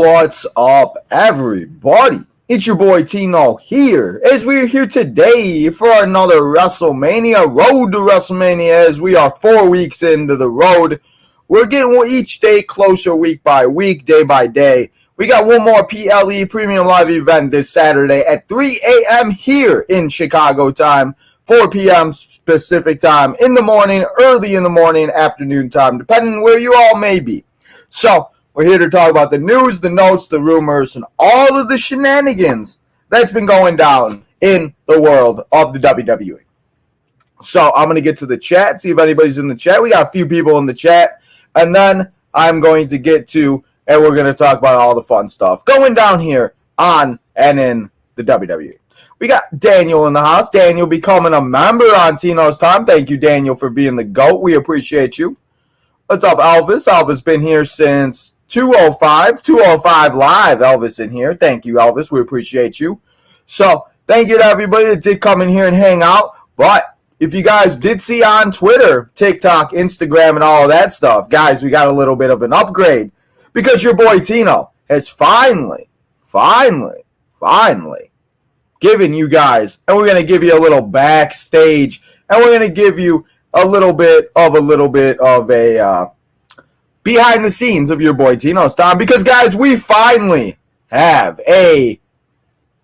What's up, everybody? It's your boy Tino here, as we're here today for another WrestleMania, Road to WrestleMania, as we are 4 weeks into the road. We're getting each day closer, week by week, day by day. We got one more PLE Premium Live event this Saturday at 3 a.m. here in Chicago time, 4 p.m. Pacific time, in the morning, early in the morning, afternoon time, depending where you all may be. So, we're here to talk about the news, the notes, the rumors, and all of the shenanigans that's been going down in the world of the WWE. So I'm going to get to the chat, see if anybody's in the chat. We got a few people in the chat. And then I'm going to get to, and we're going to talk about all the fun stuff going down here on and in the WWE. We got Daniel in the house. Daniel becoming a member on Tino's Time. Thank you, Daniel, for being the GOAT. We appreciate you. What's up, Elvis? Elvis been here since 205 live. Elvis in here. Thank you, Elvis. We appreciate you. So, thank you to everybody that did come in here and hang out. But if you guys did see on Twitter, TikTok, Instagram, and all of that stuff, guys, we got a little bit of an upgrade because your boy Tino has finally given you guys, and we're going to give you a little backstage, and we're going to give you a little bit of a behind the scenes of your boy Tino's Time, because guys, we finally have a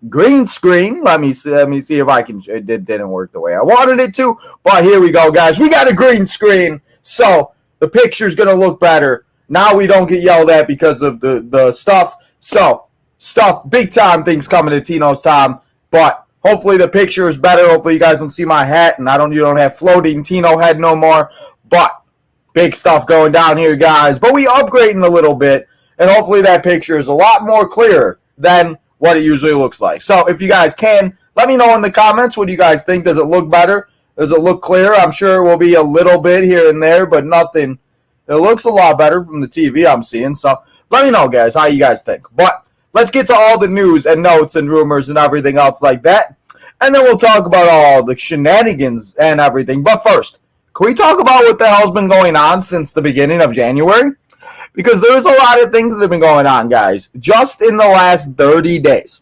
green screen. Let me see if I can. It didn't work the way I wanted it to, but here we go, guys. We got a green screen, so the picture's gonna look better. Now we don't get yelled at because of the stuff. So big time things coming to Tino's Time, but hopefully the picture is better. Hopefully you guys don't see my hat, and you don't have floating Tino head no more, but big stuff going down here, guys. But we upgrading a little bit, and hopefully that picture is a lot more clear than what it usually looks like. So if you guys can, let me know in the comments, what do you guys think? Does it look better? Does it look clearer? I'm sure it will be a little bit here and there, but nothing. It looks a lot better from the TV I'm seeing. So let me know, guys, how you guys think. But let's get to all the news and notes and rumors and everything else like that. And then we'll talk about all the shenanigans and everything. But first, can we talk about what the hell's been going on since the beginning of January? Because there's a lot of things that have been going on, guys, just in the last 30 days.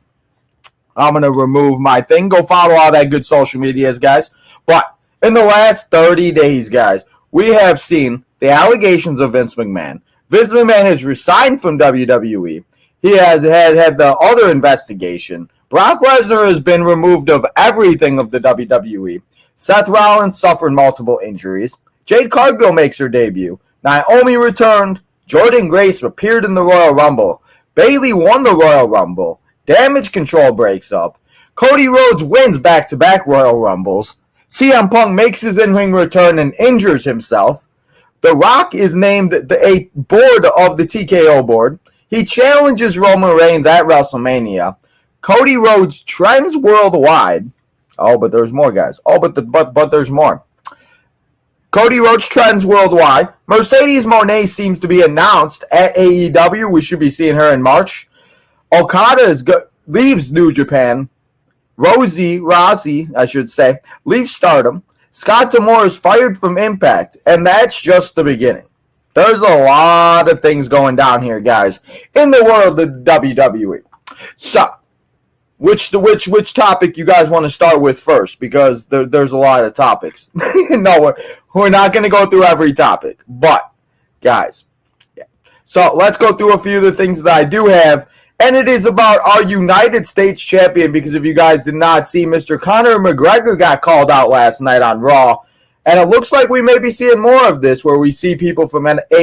I'm going to remove my thing. Go follow all that good social medias, guys. But in the last 30 days, guys, we have seen the allegations of Vince McMahon. Vince McMahon has resigned from WWE. He had the other investigation. Brock Lesnar has been removed of everything of the WWE. Seth Rollins suffered multiple injuries. Jade Cargill makes her debut. Naomi returned. Jordynne Grace appeared in the Royal Rumble. Bayley won the Royal Rumble. Damage Control breaks up. Cody Rhodes wins back-to-back Royal Rumbles. CM Punk makes his in-ring return and injures himself. The Rock is named a board of the TKO board. He challenges Roman Reigns at WrestleMania. Cody Rhodes trends worldwide. Oh, but there's more, guys. Oh, but there's more. Cody Rhodes trends worldwide. Mercedes Moné seems to be announced at AEW. We should be seeing her in March. Okada leaves New Japan. Rousey, leaves Stardom. Scott D'Amore is fired from Impact, and that's just the beginning. There's a lot of things going down here, guys, in the world of WWE. So, which topic you guys want to start with first? Because there's a lot of topics. No, we're not going to go through every topic. But, guys, yeah. So let's go through a few of the things that I do have. And it is about our United States champion. Because if you guys did not see, Mr. Conor McGregor got called out last night on Raw. And it looks like we may be seeing more of this, where we see people from WWE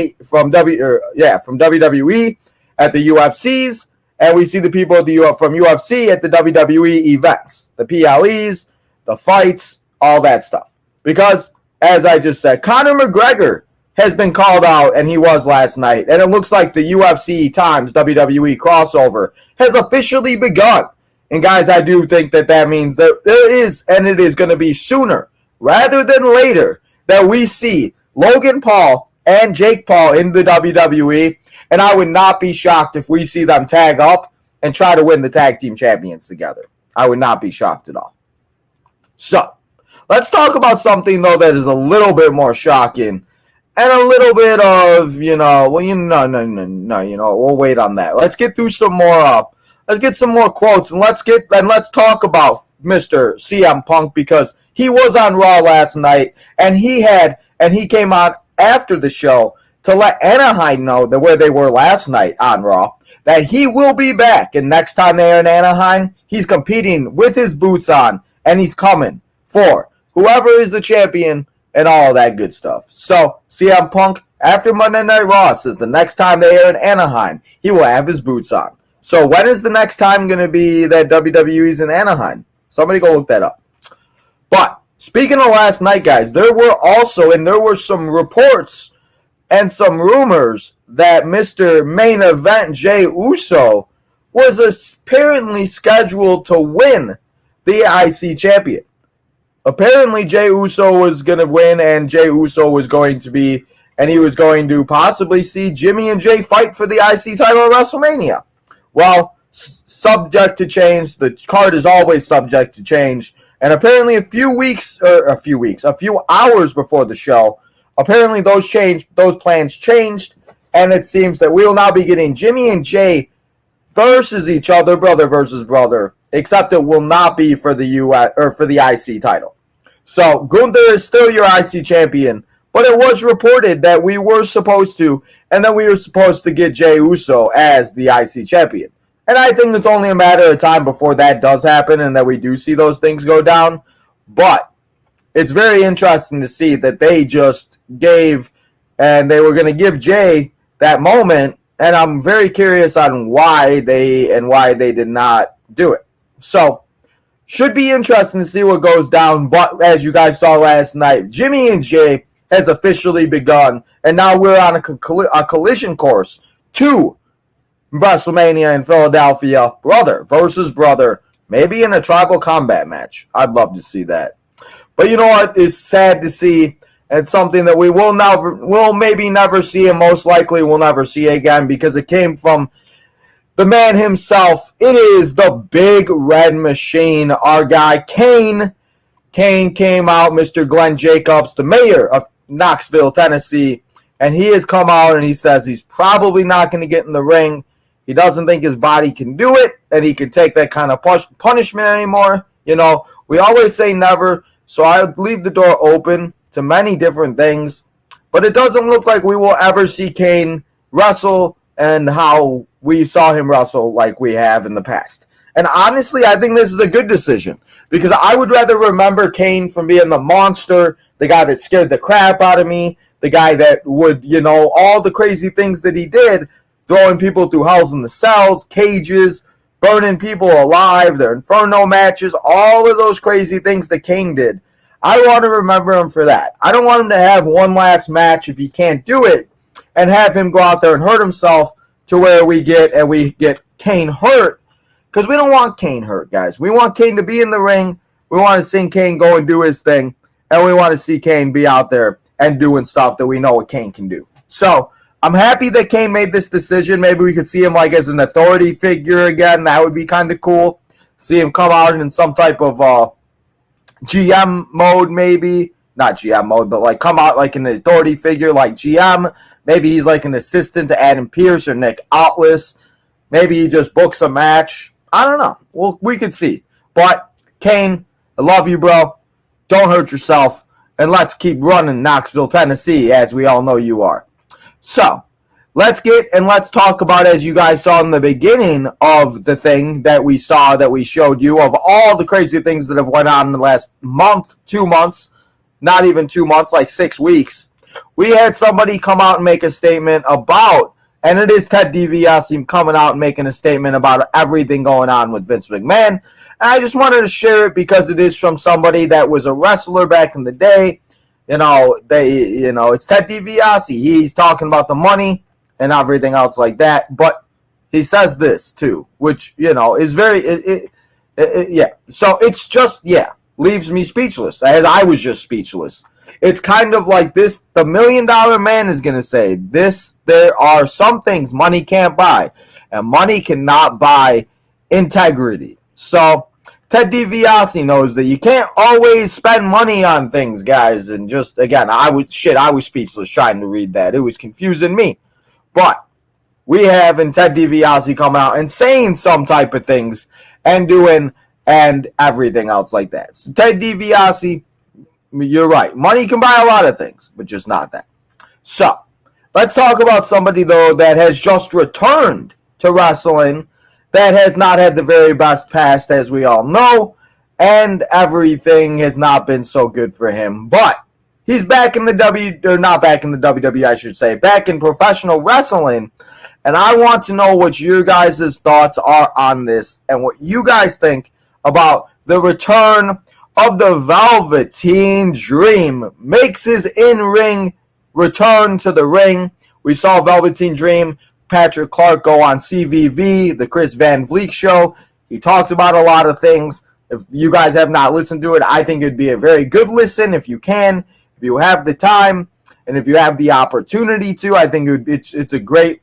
at the UFCs. And we see the people from UFC at the WWE events, the PLEs, the fights, all that stuff. Because, as I just said, Conor McGregor has been called out, and he was last night. And it looks like the UFC times WWE crossover has officially begun. And, guys, I do think that means that there is, and it is going to be sooner rather than later, that we see Logan Paul and Jake Paul in the WWE. And I would not be shocked if we see them tag up and try to win the tag team champions together. I would not be shocked at all. So, let's talk about something, though, that is a little bit more shocking and a little bit of, we'll wait on that. Let's get through some more, let's get some more quotes, and let's talk about Mr. CM Punk, because he was on Raw last night, and he came out after the show to let Anaheim know that where they were last night on Raw, that he will be back, and next time they're in Anaheim, he's competing with his boots on, and he's coming for whoever is the champion and all that good stuff. So, CM Punk, after Monday Night Raw, says the next time they are in Anaheim, he will have his boots on. So, when is the next time going to be that WWE's in Anaheim? Somebody go look that up. But, speaking of last night, guys, there were some reports and some rumors that Mr. Main Event Jey Uso was apparently scheduled to win the IC champion. Apparently, Jey Uso was going to win, and Jey Uso was going to be, and he was going to possibly see Jimmy and Jay fight for the IC title at WrestleMania. Well, subject to change. The card is always subject to change. And apparently a few hours before the show, apparently those plans changed, and it seems that we will now be getting Jimmy and Jay versus each other, brother versus brother, except it will not be for the US or for the IC title. So Gunther is still your IC champion, but it was reported that we were supposed to get Jey Uso as the IC champion. And I think it's only a matter of time before that does happen and that we do see those things go down. But it's very interesting to see that they just gave, and they were going to give Jay that moment, and I'm very curious on why they did not do it. So, should be interesting to see what goes down, but as you guys saw last night, Jimmy and Jay has officially begun, and now we're on a collision course to WrestleMania in Philadelphia, brother versus brother, maybe in a tribal combat match. I'd love to see that. But you know what? It's sad to see, and something that we will maybe never see, and most likely will never see again, because it came from the man himself. It is the Big Red Machine, our guy Kane. Kane came out, Mr. Glenn Jacobs, the mayor of Knoxville, Tennessee, and he has come out and he says he's probably not going to get in the ring. He doesn't think his body can do it, and he can take that kind of punishment anymore. You know, we always say never, so I would leave the door open to many different things, but it doesn't look like we will ever see Kane wrestle and how we saw him wrestle like we have in the past. And honestly, I think this is a good decision, because I would rather remember Kane from being the monster, the guy that scared the crap out of me, the guy that would, all the crazy things that he did, throwing people through Hells in the Cells, cages, burning people alive, their Inferno matches, all of those crazy things that Kane did. I want to remember him for that. I don't want him to have one last match if he can't do it and have him go out there and hurt himself to where we get Kane hurt, because we don't want Kane hurt, guys. We want Kane to be in the ring. We want to see Kane go and do his thing, and we want to see Kane be out there and doing stuff that we know what Kane can do. So I'm happy that Kane made this decision. Maybe we could see him like as an authority figure again. That would be kind of cool. See him come out in some type of GM mode, maybe. Not GM mode, but like come out like an authority figure like GM. Maybe he's like an assistant to Adam Pearce or Nick Atlas. Maybe he just books a match. I don't know. Well, we could see. But, Kane, I love you, bro. Don't hurt yourself. And let's keep running Knoxville, Tennessee, as we all know you are. So, let's talk about, as you guys saw in the beginning of the thing that we saw, that we showed you, of all the crazy things that have went on in the last month, 2 months, not even 2 months, like 6 weeks. We had somebody come out and make a statement about, and it is Ted DiBiase coming out and making a statement about everything going on with Vince McMahon. And I just wanted to share it because it is from somebody that was a wrestler back in the day. It's Ted DiBiase. He's talking about the money and everything else like that. But he says this too, which, is very, So it's just, leaves me speechless, as I was just speechless. It's kind of like this, the $1 Million Man is going to say, there are some things money can't buy, and money cannot buy integrity. So, Ted DiBiase knows that you can't always spend money on things, guys. And just, again, I was speechless trying to read that. It was confusing me. But we have Ted DiBiase coming out and saying some type of things and doing and everything else like that. So Ted DiBiase, you're right. Money can buy a lot of things, but just not that. So, let's talk about somebody, though, that has just returned to wrestling, that has not had the very best past, as we all know, and everything has not been so good for him. But he's back in the not back in the WWE, I should say, back in professional wrestling, and I want to know what your guys' thoughts are on this and what you guys think about the return of the Velveteen Dream. Makes his in-ring return to the ring. We saw Velveteen Dream, Patrick Clark, go on CVV, the Chris Van Vliet show. He talked about a lot of things. If you guys have not listened to it, I think it'd be a very good listen if you can, if you have the time, and if you have the opportunity to. I think it's a great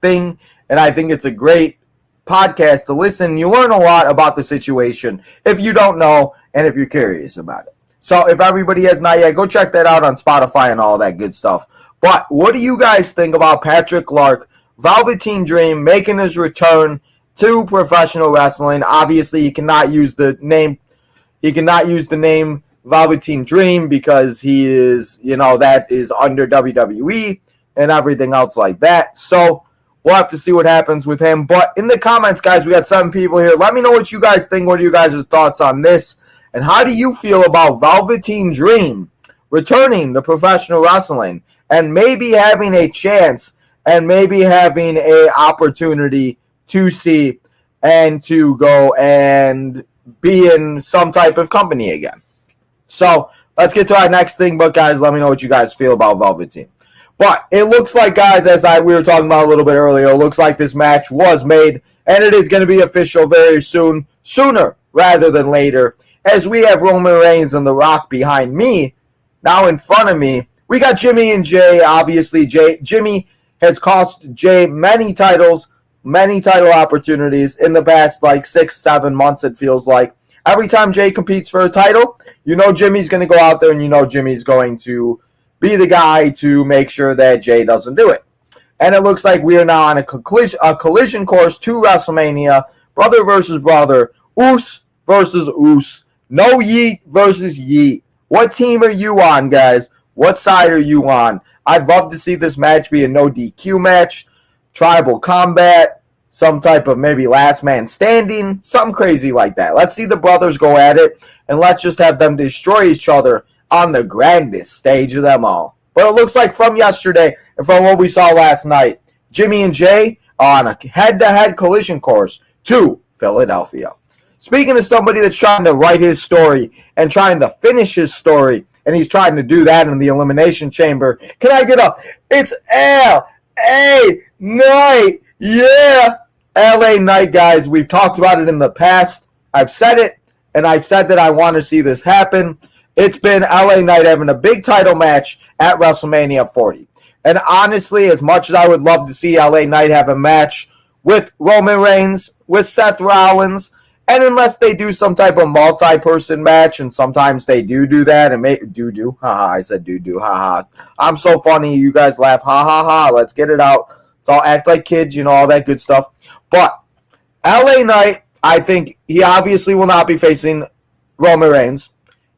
thing, and I think it's a great podcast to listen. You learn a lot about the situation if you don't know and if you're curious about it. So if everybody has not yet, go check that out on Spotify and all that good stuff. But what do you guys think about Patrick Clark, Velveteen Dream, making his return to professional wrestling? Obviously, he cannot use the name Velveteen Dream because he is, that is under WWE and everything else like that. So we'll have to see what happens with him. But in the comments, guys, we got 7 people here. Let me know what you guys think. What are you guys' thoughts on this? And how do you feel about Velveteen Dream returning to professional wrestling and maybe having a chance and maybe having an opportunity to see and to go and be in some type of company again? So let's get to our next thing. But, guys, let me know what you guys feel about Velveteen. But it looks like, guys, we were talking about a little bit earlier, it looks like this match was made, and it is going to be official very soon, sooner rather than later, as we have Roman Reigns and The Rock behind me. Now in front of me, we got Jimmy and Jay. Obviously, Jimmy has cost Jay many title opportunities in the past, 6-7 months, it feels like. Every time Jay competes for a title, Jimmy's going to go out there and Jimmy's going to be the guy to make sure that Jay doesn't do it. And it looks like we are now on a collision course to WrestleMania. Brother versus brother. Oos versus Oos. No Yeet versus Yeet. What team are you on, guys? What side are you on? I'd love to see this match be a no DQ match, tribal combat, some type of maybe last man standing, something crazy like that. Let's see the brothers go at it, and let's just have them destroy each other on the grandest stage of them all. But it looks like from yesterday and from what we saw last night, Jimmy and Jay are on a head-to-head collision course to Philadelphia. Speaking of somebody that's trying to write his story and trying to finish his story, and he's trying to do that in the Elimination Chamber, can I get a, it's L.A. Knight, yeah! L.A. Knight, guys, we've talked about it in the past. I've said it, and I've said that I want to see this happen. It's been L.A. Knight having a big title match at WrestleMania 40. And honestly, as much as I would love to see L.A. Knight have a match with Roman Reigns, with Seth Rollins, and unless they do some type of multi-person match, and sometimes they do that, and I said haha. I'm so funny, you guys laugh, ha ha ha, let's get it out. Let's all act like kids, all that good stuff. But LA Knight, I think he obviously will not be facing Roman Reigns.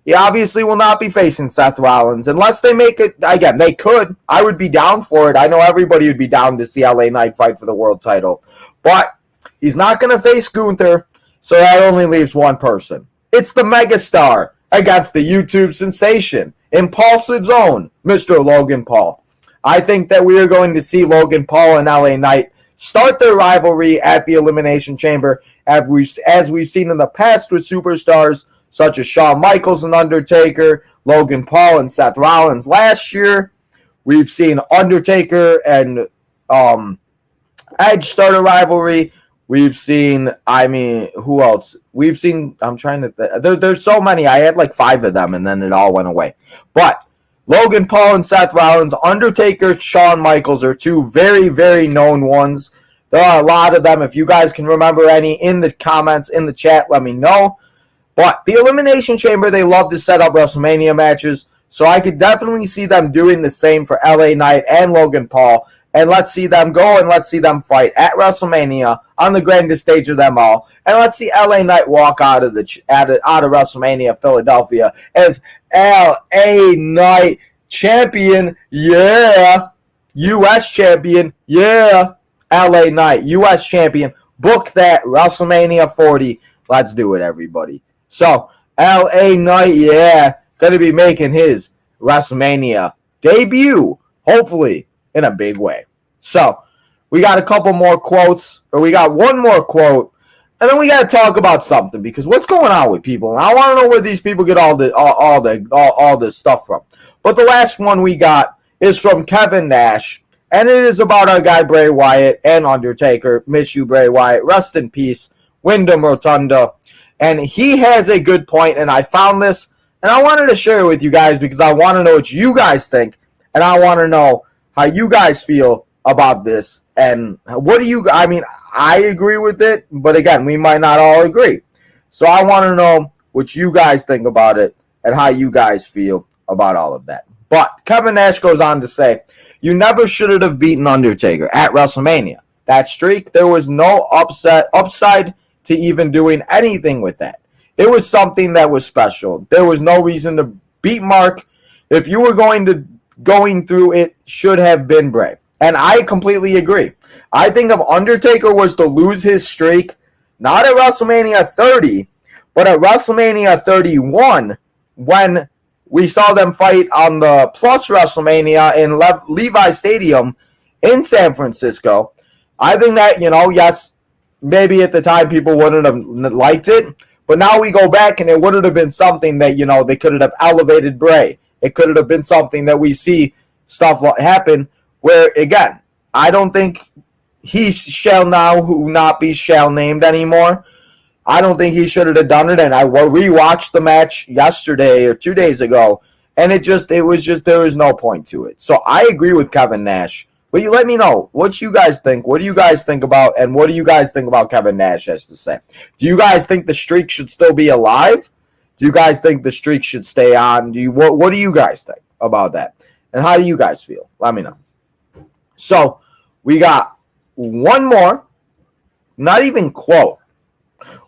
He obviously will not be facing Seth Rollins, unless they make it, again, they could. I would be down for it. I know everybody would be down to see LA Knight fight for the world title. But he's not going to face Gunther. So that only leaves one person. It's the megastar against the YouTube sensation, Impulsive's own Mr. Logan Paul. I think that we are going to see Logan Paul and LA Knight start their rivalry at the Elimination Chamber, as we've seen in the past with superstars such as Shawn Michaels and Undertaker, Logan Paul and Seth Rollins last year. We've seen Undertaker and Edge start a rivalry. We've seen, who else? We've seen, there's so many. I had 5 of them, and then it all went away. But Logan Paul and Seth Rollins, Undertaker, Shawn Michaels are 2 very, very known ones There are a lot of them. If you guys can remember any in the comments, in the chat, let me know. But the Elimination Chamber, they love to set up WrestleMania matches. So I could definitely see them doing the same for LA Knight and Logan Paul. And let's see them go and let's see them fight at WrestleMania on the grandest stage of them all. And let's see LA Knight walk out of WrestleMania Philadelphia as LA Knight champion. Yeah. US champion. Yeah. LA Knight, US champion. Book that WrestleMania 40. Let's do it, everybody. So, LA Knight, yeah, going to be making his WrestleMania debut, hopefully, in a big way. So, we got a couple more quotes, or we got one more quote, and then we got to talk about something, because what's going on with people? And I want to know where these people get all this stuff from. But the last one we got is from Kevin Nash, and it is about our guy Bray Wyatt and Undertaker. Miss you, Bray Wyatt. Rest in peace, Wyndham Rotunda. And he has a good point, and I found this, and I wanted to share it with you guys because I want to know what you guys think, and I want to know how you guys feel about this. And what do you, I mean, I agree with it, but again, we might not all agree. So I want to know what you guys think about it and how you guys feel about all of that. But Kevin Nash goes on to say, you never should have beaten Undertaker at WrestleMania. That streak, there was no upside to even doing anything with that. It was something that was special. There was no reason to beat Mark. If you were going through it, should have been Bray. And I completely agree. I think if Undertaker was to lose his streak, not at WrestleMania 30, but at WrestleMania 31, when we saw them fight on the Plus WrestleMania in Levi Stadium in San Francisco, I think that, yes, maybe at the time people wouldn't have liked it, but now we go back and it would have been something that, they could have elevated Bray. It could have been something that we see stuff happen where, again, I don't think he shall now who not be shall named anymore. I don't think he should have done it, and I rewatched the match yesterday or 2 days ago, and there was no point to it. So I agree with Kevin Nash. But you let me know what you guys think. What do you guys think about, and what do you guys think about Kevin Nash has to say? Do you guys think the streak should still be alive? Do you guys think the streak should stay on? What do you guys think about that? And how do you guys feel? Let me know. So we got one more, not even quote.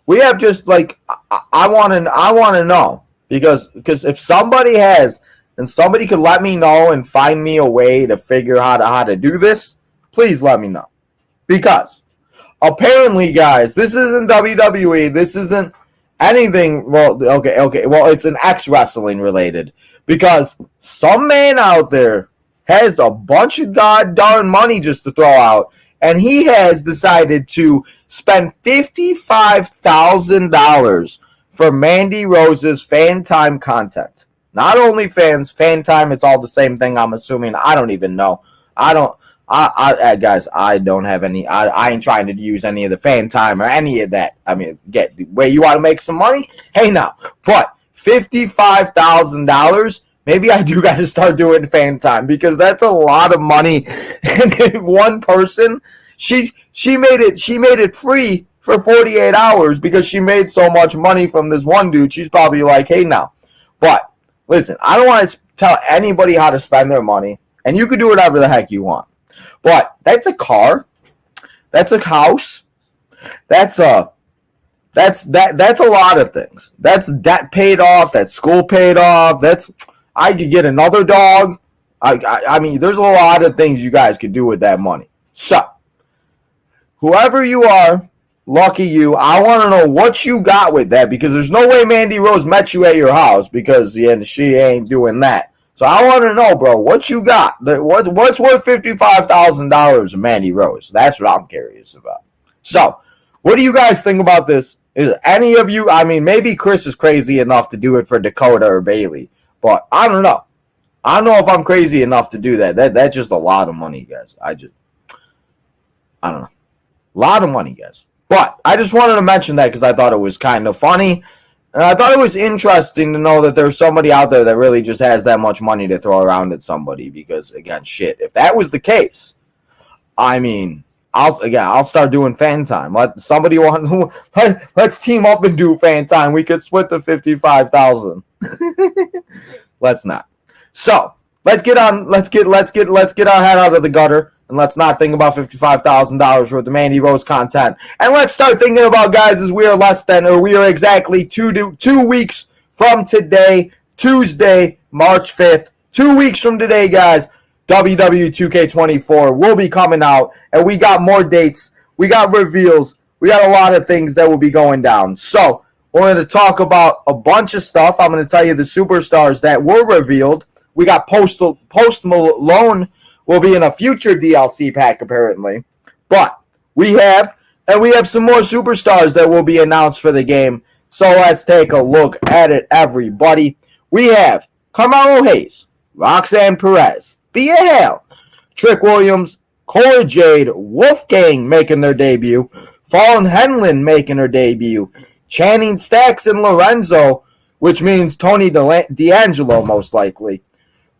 We have just like I want to know because if somebody has. And somebody could let me know and find me a way to figure out how to do this, please let me know. Because apparently, guys, this isn't WWE. This isn't anything. Well, okay. Well, it's an X-Wrestling related. Because some man out there has a bunch of goddamn money just to throw out. And he has decided to spend $55,000 for Mandy Rose's fan time content. Not only fan time, it's all the same thing, I'm assuming. I don't even know. Guys, I don't have any, I ain't trying to use any of the fan time or any of that. I mean, get the way you want to make some money? Hey, now. But $55,000, maybe I do got to start doing fan time because that's a lot of money. And one person, she made it free for 48 hours because she made so much money from this one dude. She's probably like, hey, now. But listen, I don't want to tell anybody how to spend their money, and you can do whatever the heck you want. But that's a car, that's a house, that's a lot of things. That's debt paid off, that's school paid off. I could get another dog. I mean, there's a lot of things you guys could do with that money. So, whoever you are, lucky you. I want to know what you got with that because there's no way Mandy Rose met you at your house because she ain't doing that. So I want to know, bro, what you got? What's worth $55,000 of Mandy Rose? That's what I'm curious about. So, what do you guys think about this? Is any of you, I mean, maybe Chris is crazy enough to do it for Dakota or Bailey, but I don't know. I don't know if I'm crazy enough to do that. That's just a lot of money, guys. I don't know. A lot of money, guys. But I just wanted to mention that because I thought it was kind of funny. And I thought it was interesting to know that there's somebody out there that really just has that much money to throw around at somebody. Because, again, shit, if that was the case, I mean, I'll start doing fan time. Let's team up and do fan time. We could split the 55,000. Let's not. So let's get our head out of the gutter, and let's not think about $55,000 worth of Mandy Rose content. And let's start thinking about, guys, as we are exactly two weeks from today, Tuesday, March 5th. 2 weeks from today, guys, WWE 2K24 will be coming out, and we got more dates, we got reveals, we got a lot of things that will be going down. So we're going to talk about a bunch of stuff. I'm going to tell you the superstars that were revealed. We got Post Malone will be in a future DLC pack, apparently. But we have some more superstars that will be announced for the game. So let's take a look at it, everybody. We have Carmelo Hayes, Roxanne Perez, Thea Hale, Trick Williams, Cora Jade, Wolfgang making their debut, Fallon Henlin making her debut, Channing Stacks and Lorenzo, which means Tony D'Angelo most likely.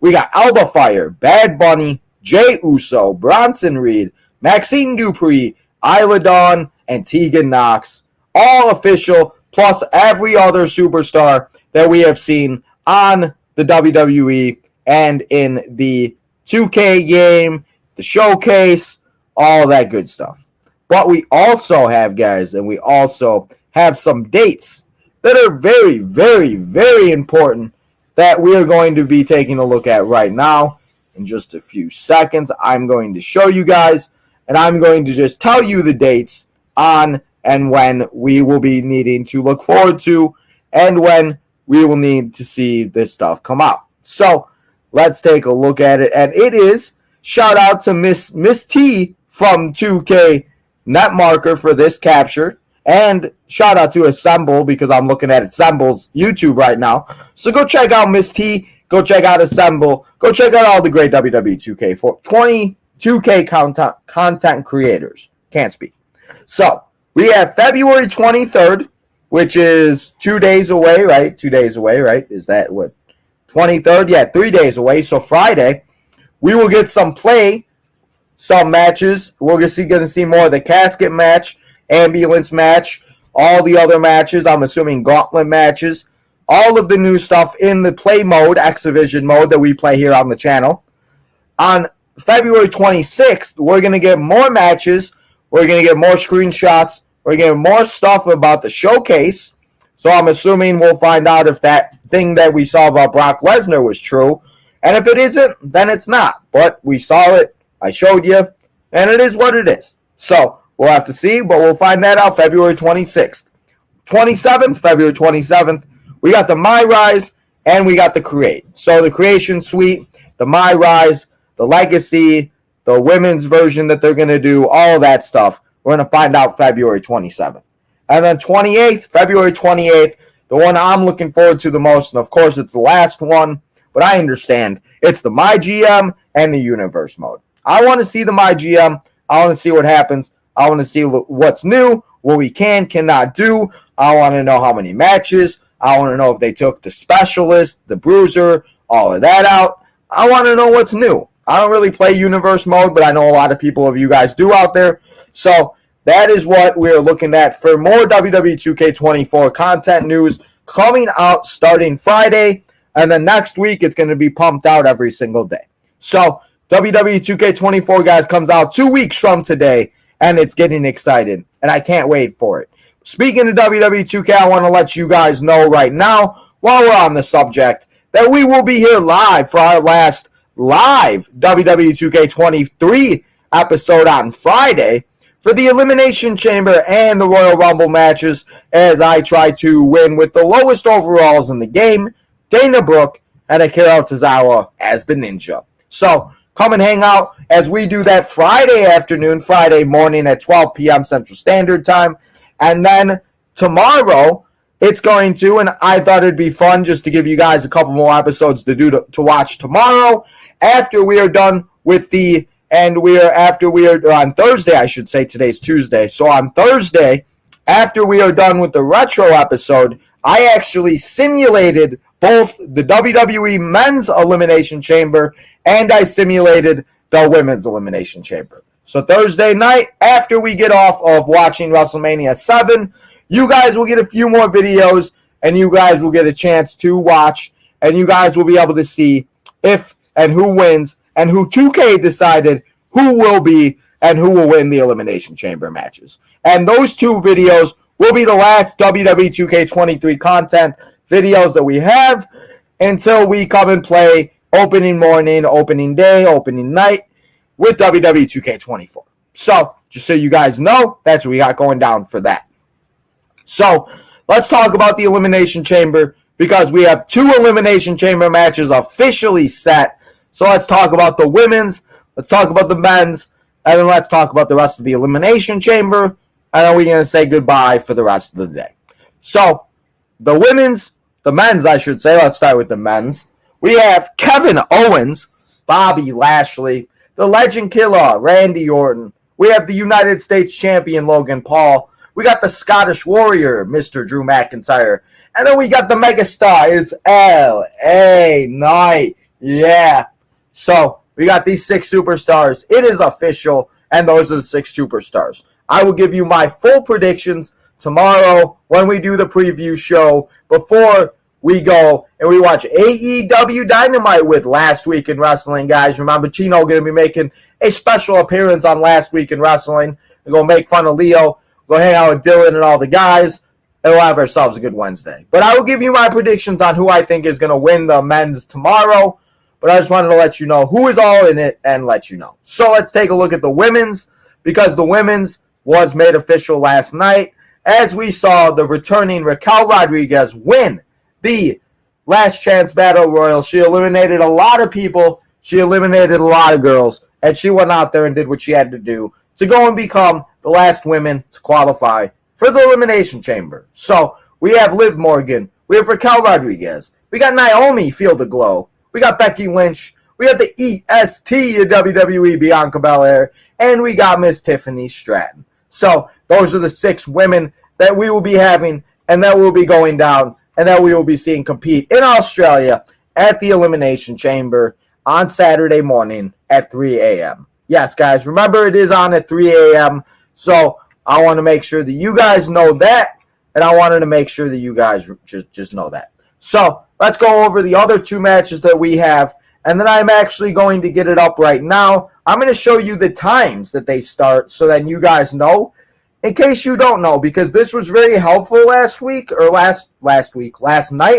We got Alba Fire, Bad Bunny, Jay Uso, Bronson Reed, Maxine Dupree, Isla Dawn, and Tegan Knox. All official, plus every other superstar that we have seen on the WWE and in the 2K game, the showcase, all that good stuff. But we also have, guys, and we also have some dates that are very, very, very important that we are going to be taking a look at right now. In just a few seconds, I'm going to show you guys, and I'm going to just tell you the dates on and when we will be needing to look forward to and when we will need to see this stuff come out. So let's take a look at it. And it is, shout out to Miss T from 2K Netmarker for this capture. And shout out to Assemble, because I'm looking at Assemble's YouTube right now. So go check out Miss T. Go check out Assemble. Go check out all the great WWE 2K for 22K content creators. Can't speak. So we have February 23rd, which is 2 days away, right? 2 days away, right? Is that what? 23rd? Yeah, 3 days away. So Friday, we will get some matches. We're going to see more of the casket match, ambulance match, all the other matches. I'm assuming gauntlet matches. All of the new stuff in the play mode, exhibition mode that we play here on the channel. On February 26th, we're going to get more matches. We're going to get more screenshots. We're going to get more stuff about the showcase. So I'm assuming we'll find out if that thing that we saw about Brock Lesnar was true. And if it isn't, then it's not. But we saw it. I showed you. And it is what it is. So we'll have to see, but we'll find that out February 26th. February 27th, we got the My Rise and we got the Create. So the Creation Suite, the My Rise, the Legacy, the women's version that they're going to do, all that stuff. We're going to find out February 27th. And then February 28th, the one I'm looking forward to the most, and of course it's the last one, but I understand. It's the My GM and the Universe mode. I want to see the My GM. I want to see what happens. I want to see what's new, what we cannot do. I want to know how many matches. I want to know if they took the Specialist, the Bruiser, all of that out. I want to know what's new. I don't really play Universe mode, but I know a lot of people of you guys do out there. So that is what we're looking at for more WWE 2K24 content news coming out starting Friday. And then next week, it's going to be pumped out every single day. So WWE 2K24, guys, comes out 2 weeks from today. And it's getting excited, and I can't wait for it. Speaking of WWE 2K, I want to let you guys know right now, while we're on the subject, that we will be here live for our last live WWE 2K23 episode on Friday for the Elimination Chamber and the Royal Rumble matches, as I try to win with the lowest overalls in the game, Dana Brooke and Akira Tozawa as the Ninja. So come and hang out as we do that Friday morning at 12 p.m. Central Standard Time. And then tomorrow, it's going to, and I thought it'd be fun just to give you guys a couple more episodes to watch tomorrow after we are done with on Thursday, I should say. Today's Tuesday. So on Thursday, after we are done with the retro episode, I actually simulated both the WWE Men's Elimination Chamber and I simulated the Women's Elimination Chamber. So Thursday night, after we get off of watching WrestleMania 7, you guys will get a few more videos, and you guys will get a chance to watch, and you guys will be able to see if and who wins, and who 2K decided who will be and who will win the Elimination Chamber matches. And those two videos will be the last WWE 2K23 content videos that we have until we come and play opening morning, opening day, opening night with WWE 2K24. So, just so you guys know, that's what we got going down for that. So, let's talk about the Elimination Chamber because we have 2 Elimination Chamber matches officially set. So, let's talk about the women's, let's talk about the men's, and then let's talk about the rest of the Elimination Chamber, and then we're going to say goodbye for the rest of the day. So, the men's, I should say, let's start with the men's. We have Kevin Owens, Bobby Lashley, the Legend Killer, Randy Orton. We have the United States Champion, Logan Paul. We got the Scottish Warrior, Mr. Drew McIntyre. And then we got the megastar, is L.A. Knight. Yeah. So, we got these 6 superstars. It is official, and those are the 6 superstars. I will give you my full predictions tomorrow when we do the preview show before we go and we watch AEW Dynamite with Last Week in Wrestling, guys. Remember, Chino going to be making a special appearance on Last Week in Wrestling. We're going to make fun of Leo. We'll hang out with Dylan and all the guys, and we'll have ourselves a good Wednesday. But I will give you my predictions on who I think is going to win the men's tomorrow. But I just wanted to let you know who is all in it and let you know. So let's take a look at the women's, because the women's was made official last night as we saw the returning Raquel Rodriguez win the Last Chance Battle Royal. She eliminated a lot of people. She eliminated a lot of girls. And she went out there and did what she had to do to go and become the last women to qualify for the Elimination Chamber. So we have Liv Morgan. We have Raquel Rodriguez. We got Naomi Feel the Glow. We got Becky Lynch. We got the EST of WWE, Bianca Belair. And we got Miss Tiffany Stratton. So those are the 6 women that we will be having and that will be going down and that we will be seeing compete in Australia at the Elimination Chamber on Saturday morning at 3 a.m. Yes, guys, remember it is on at 3 a.m. So I want to make sure that you guys know that, and I wanted to make sure that you guys just know that. So let's go over the other 2 matches that we have, and then I'm actually going to get it up right now. I'm going to show you the times that they start so that you guys know, in case you don't know, because this was very helpful last night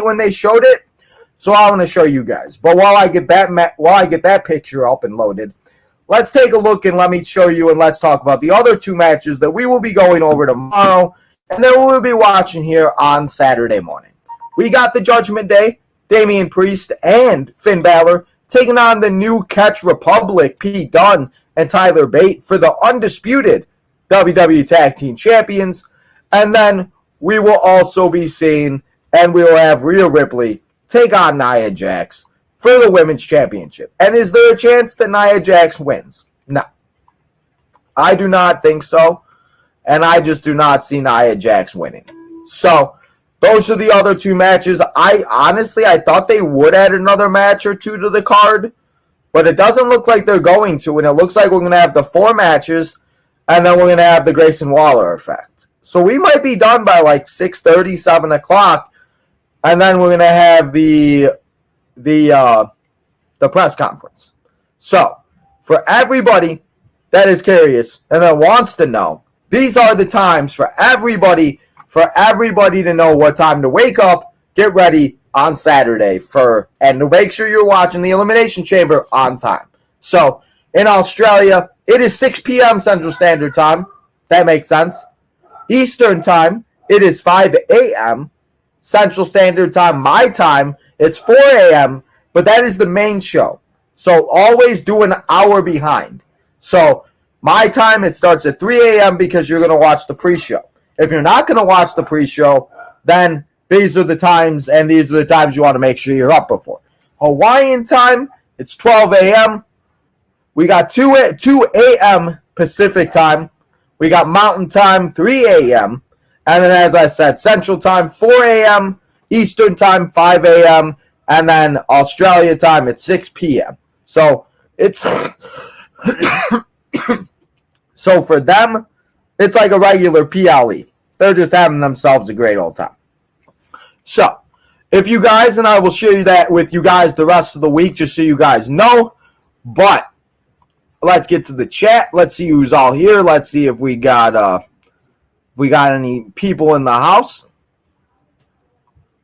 when they showed it. So I want to show you guys. But while I get that picture up and loaded, let's take a look and let me show you and let's talk about the other 2 matches that we will be going over tomorrow and then we'll be watching here on Saturday morning. We got the Judgment Day, Damian Priest and Finn Balor taking on the New Catch Republic, Pete Dunne and Tyler Bate for the undisputed WWE Tag Team Champions. And then we will also be seeing, and we will have Rhea Ripley take on Nia Jax for the Women's Championship. And is there a chance that Nia Jax wins? No. I do not think so. And I just do not see Nia Jax winning. So, those are the other 2 matches. I thought they would add another match or 2 to the card. But it doesn't look like they're going to. And it looks like we're going to have the 4 matches. And then we're going to have the Grayson Waller effect. So we might be done by like 6:30, 7 o'clock. And then we're going to have the press conference. So, for everybody that is curious and that wants to know, these are the times for everybody to know what time to wake up, get ready on Saturday and to make sure you're watching the Elimination Chamber on time. So, in Australia, it is 6 p.m. Central Standard Time. That makes sense. Eastern Time, it is 5 a.m. Central Standard Time. My time, it's 4 a.m., but that is the main show. So always do an hour behind. So my time, it starts at 3 a.m. because you're going to watch the pre-show. If you're not going to watch the pre-show, then these are the times, and these are the times you want to make sure you're up before. Hawaiian time, it's 12 a.m. We got 2 a.m. Pacific time. We got Mountain time, 3 a.m. And then, as I said, Central time, 4 a.m. Eastern time, 5 a.m. And then Australia time at 6 p.m. So, it's So for them, it's like a regular PLE. They're just having themselves a great old time. So, if you guys, and I will share that with you guys the rest of the week just so you guys know. But let's get to the chat. Let's see who's all here. Let's see if we got any people in the house.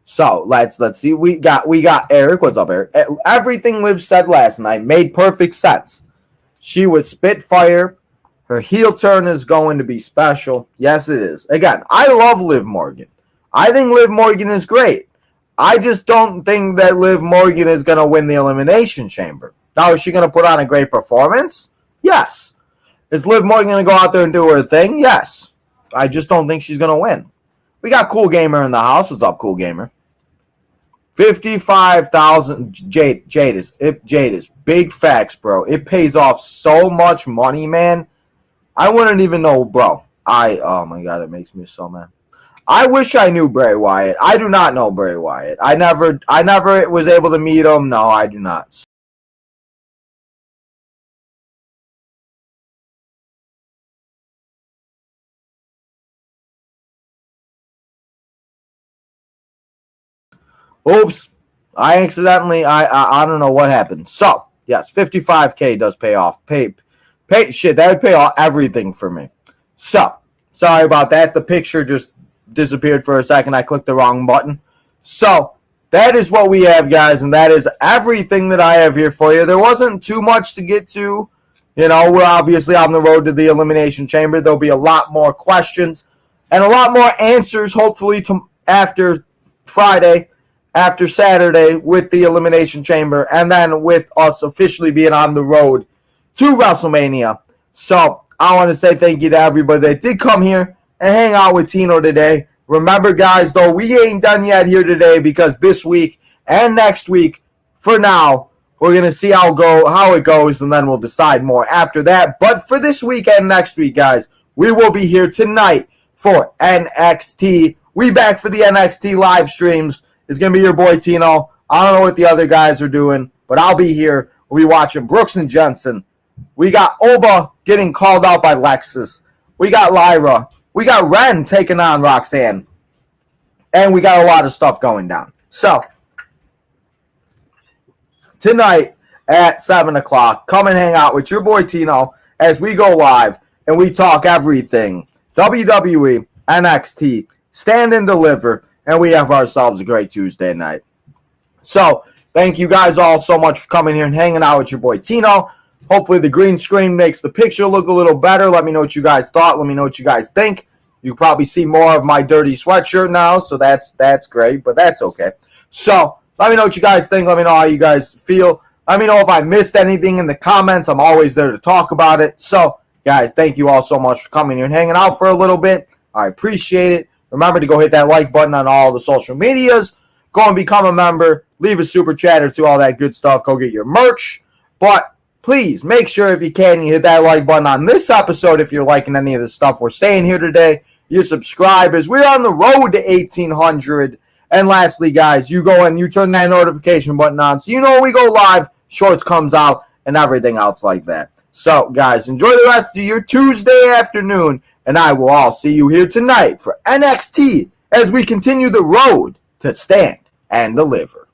So let's see. We got Eric. What's up, Eric? Everything Liv said last night made perfect sense. She was Spitfire. Her heel turn is going to be special. Yes, it is. Again, I love Liv Morgan. I think Liv Morgan is great. I just don't think that Liv Morgan is going to win the Elimination Chamber. Now, is she going to put on a great performance? Yes. Is Liv Morgan going to go out there and do her thing? Yes. I just don't think she's going to win. We got Cool Gamer in the house. What's up, Cool Gamer? 55,000 Jadis. Big facts, bro. It pays off so much money, man. I wouldn't even know, bro. Oh my god, it makes me so mad. I wish I knew Bray Wyatt. I do not know Bray Wyatt. I never was able to meet him. No, I do not. Oops. I don't know what happened. So, yes, 55K does pay off. Shit, that would pay off everything for me. So, sorry about that. The picture just disappeared for a second. I clicked the wrong button. So, that is what we have, guys, and that is everything that I have here for you. There wasn't too much to get to. You know, we're obviously on the road to the Elimination Chamber. There'll be a lot more questions and a lot more answers, hopefully, after Friday, after Saturday, with the Elimination Chamber, and then with us officially being on the road to WrestleMania. So, I want to say thank you to everybody that did come here and hang out with Tino today. Remember, guys, though, we ain't done yet here today because this week and next week, for now, we're going to see how it goes, and then we'll decide more after that. But for this week and next week, guys, we will be here tonight for NXT. We back for the NXT live streams. It's going to be your boy Tino. I don't know what the other guys are doing, but I'll be here. We'll be watching Brooks and Jensen. We got Oba getting called out by Lexus. We got Lyra. We got Ren taking on Roxanne. And we got a lot of stuff going down. So, tonight at 7 o'clock, come and hang out with your boy Tino as we go live and we talk everything. WWE, NXT, Stand and Deliver, and we have ourselves a great Tuesday night. So, thank you guys all so much for coming here and hanging out with your boy Tino. Hopefully the green screen makes the picture look a little better. Let me know what you guys thought. Let me know what you guys think. You probably see more of my dirty sweatshirt now, so that's great, but that's okay. So, let me know what you guys think. Let me know how you guys feel. Let me know if I missed anything in the comments. I'm always there to talk about it. So, guys, thank you all so much for coming here and hanging out for a little bit. I appreciate it. Remember to go hit that like button on all the social medias. Go and become a member. Leave a super chat or two, all that good stuff. Go get your merch. But please make sure if you can, you hit that like button on this episode if you're liking any of the stuff we're saying here today. You subscribe as we're on the road to 1,800. And lastly, guys, you go and you turn that notification button on so you know when we go live, shorts comes out, and everything else like that. So, guys, enjoy the rest of your Tuesday afternoon, and I will all see you here tonight for NXT as we continue the road to Stand and Deliver.